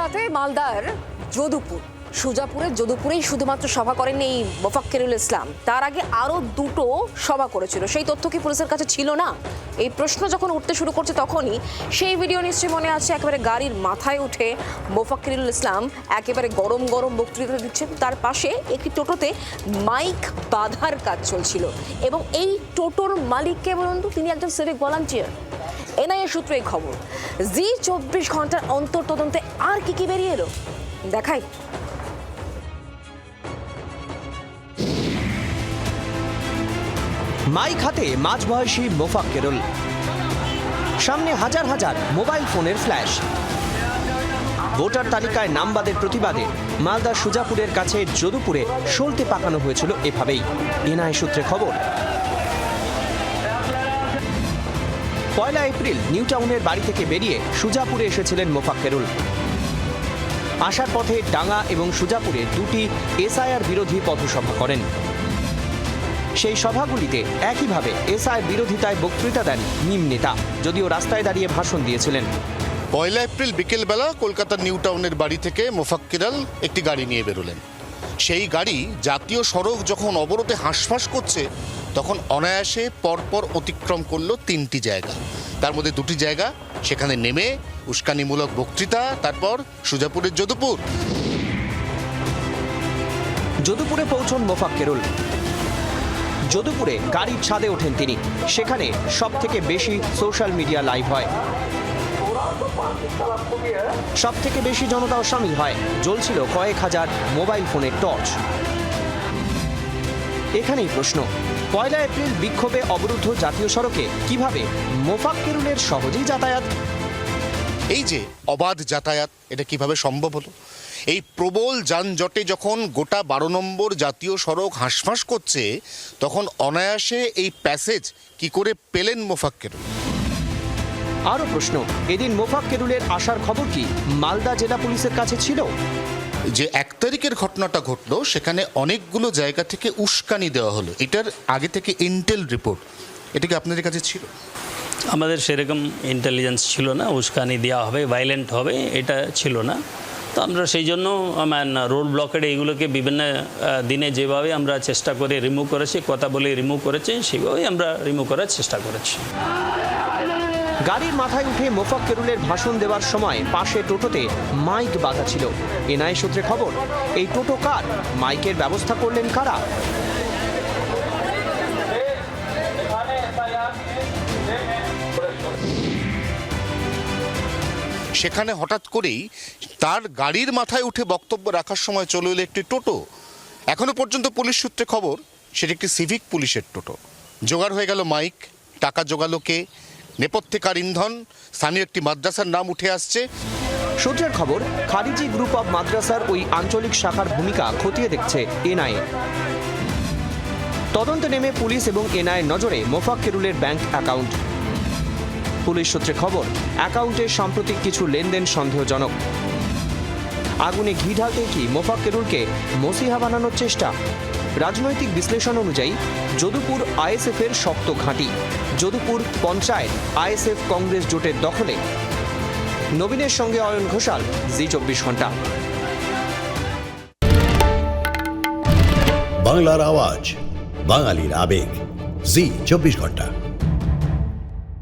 রাতে মালদার যদুপুর যদুপুরেই শুধুমাত্র সভা করেননি মোফাক্কিরুল ইসলাম, তার আগে আরো দুটো সভা করেছিল। সেই তথ্য কি পুলিশের কাছে ছিল না? এই প্রশ্ন যখন উঠতে শুরু করছে তখনই সেই ভিডিও নিশ্চয়ই মনে আছে, একেবারে গাড়ির মাথায় উঠে মোফাক্কিরুল ইসলাম একেবারে গরম গরম বক্তৃতা দিচ্ছেন। তার পাশে একটি টোটোতে মাইক বাঁধার কাজ চলছিল এবং এই টোটোর মালিককে বলুন তো, তিনি একজন সিভিক ভলান্টিয়ার। এনআইএ সূত্রে এই খবর। জি 24 ঘন্টার অন্তর তদন্তে আর কি বেরিয়ে এলো দেখাই। মাইক হাতে মাঝবয়সী মোফাক্কিরুল, সামনে হাজার হাজার মোবাইল ফোনের ফ্ল্যাশ। ভোটার তালিকায় নাম বাদের প্রতিবাদে মালদার সুজাপুরের কাছে যদুপুরে সলতে পাকানো হয়েছিল এভাবেই। এনআইএ সূত্রে খবর, 1 এপ্রিল নিউ টাউনের বাড়ি থেকে বেরিয়ে সুজাপুরে এসেছিলেন মোফাক্কিরুল। আসার পথে ডাঙ্গা এবং সুজাপুরে দুটি এসআইআর বিরোধী পথসভা করেন। সেই সভাগুলিতে একইভাবে এসআইআর বিরোধিতায় বক্তৃতা দেন মিম নেতা, যদিও রাস্তায় দাঁড়িয়ে ভাষণ দিয়েছিলেন। 1 এপ্রিল বিকেলবেলা কলকাতার নিউ টাউনের বাড়ি থেকে মোফাক্কিরুল একটি গাড়ি নিয়ে বেরোলেন। সেই গাড়ি জাতীয় সড়ক যখন অবরোধে হাঁসফাঁস করছে তখন অনায়াসে পরপর অতিক্রম করলো 3টি জায়গা। তার মধ্যে 2টি জায়গা, সেখানে নেমে উস্কানিমূলক বক্তৃতা, তারপর সুজাপুরের যদুপুরে পৌঁছন মোফাক্কিরুল। যদুপুরে গাড়ির ছাদে ওঠেন তিনি। সেখানে সব থেকে বেশি সোশ্যাল মিডিয়া লাইভ হয়, সব থেকে বেশি জনতাও সামিল হয়। জ্বলছিল কয়েক হাজার মোবাইল ফোনের টর্চ। এখানেই প্রশ্ন, 1 এপ্রিল বিক্ষোভে অবরুদ্ধ জাতীয় সড়কে কিভাবে মোফাক্কিরুলের সহজেই যাতায়াত? এই যে অবাধ যাতায়াত, এটা কিভাবে সম্ভব হলো? এই প্রবল যানজটে যখন গোটা 12 নম্বর জাতীয় সড়ক হাঁসফাঁস করছে তখন অনায়াসে এই প্যাসেজ কি করে পেলেন মোফাক্কিরুল? আরও প্রশ্ন, এদিন মোফাক্কিরুলের আসার খবর কি মালদা জেলা পুলিশের কাছে ছিল? যে 1 তারিখের ঘটনাটা ঘটলো সেখানে অনেকগুলো জায়গা থেকে উস্কানি দেওয়া হলো, এটার আগে থেকে ইন্টেল রিপোর্ট, এটা কি আপনাদের কাছে ছিল? আমাদের সেরকম ইন্টেলিজেন্স ছিল না, উস্কানি দেওয়া হবে, ভাইলেন্ট হবে, এটা ছিল না। তো আমরা সেই জন্য রোড ব্লকেড এইগুলোকে বিভিন্ন দিনে যেভাবে আমরা চেষ্টা করে রিমুভ করেছি, কথা বলে রিমুভ করেছি, সেভাবেই আমরা রিমুভ করার চেষ্টা করেছি। গাড়ির মাথায় উঠে মোফাক্কিরুলের ভাষণ দেওয়ার সময় পাশে টোটোতে মাইক বাঁধা ছিল। এনআইএ সূত্রে খবর, এই টোটো কার? মাইকের ব্যবস্থা করলেন কারা? সেখানে হঠাৎ করেই তার গাড়ির মাথায় উঠে বক্তব্য রাখার সময় চলে এলো একটি টোটো। এখনো পর্যন্ত পুলিশ সূত্রে খবর সেটি একটি সিভিক পুলিশের টোটো। জোগাড় হয়ে গেল মাইক, টাকা জোগালো কে? নেপথ্যে কার ইন্ধন? স্থানীয় একটি মাদ্রাসার নাম উঠে আসছে। সূত্রের খবর, খারিজি গ্রুপ অব মাদ্রাসার ওই আঞ্চলিক শাখার ভূমিকা খতিয়ে দেখছে এনআইএ। তদন্তে নেমে পুলিশ এবং এনআইএর নজরে মোফাক্কিরুলের ব্যাংক অ্যাকাউন্ট। পুলিশ সূত্রে খবর, অ্যাকাউন্টে সাম্প্রতিক কিছু লেনদেন সন্দেহজনক। আগুনে ঘি ঢালতে কি মোফাক্কিরুলকে মসিহা বানানোর চেষ্টা? রাজনৈতিক বিশ্লেষণ অনুযায়ী যদুপুর আইএসএফ এর শক্ত ঘাঁটি। যদুপুর পঞ্চায়েত আইএসএফ কংগ্রেস জোটের দখলে। নবীনের সঙ্গে অয়ন ঘোষাল, জি 24 ঘন্টা। বাংলার আওয়াজ, বাঙালির আবেগ, জি 24 ঘন্টা।